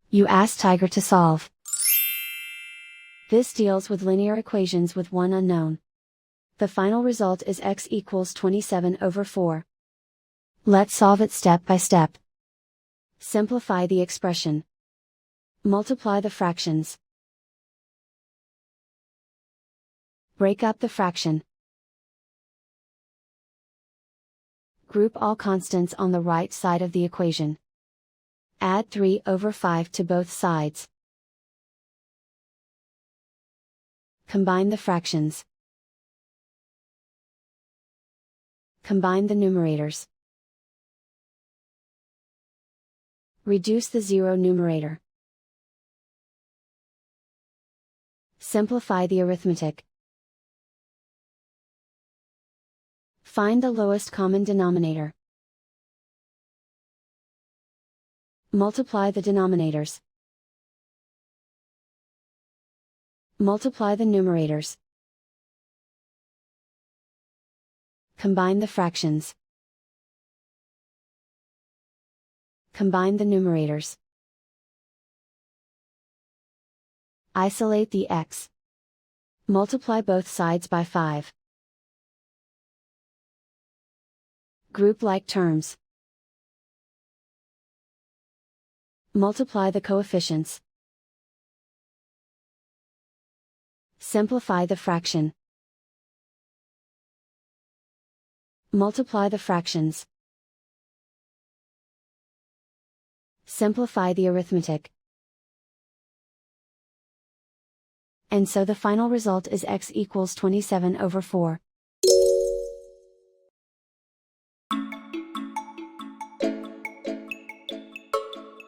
You ask Tiger to solve. This deals with linear equations with one unknown. The final result is x equals 27/4. Let's solve it step by step. Simplify the expression. Multiply the fractions. Break up the fraction. Group all constants on the right side of the equation. Add 3/5 to both sides. Combine the fractions. Combine the numerators. Reduce the zero numerator. Simplify the arithmetic. Find the lowest common denominator. Multiply the denominators. Multiply the numerators. Combine the fractions. Combine the numerators. Isolate the x. Multiply both sides by 5. Group like terms. Multiply the coefficients. Simplify the fraction. Multiply the fractions. Simplify the arithmetic. And so the final result is x equals 27/4.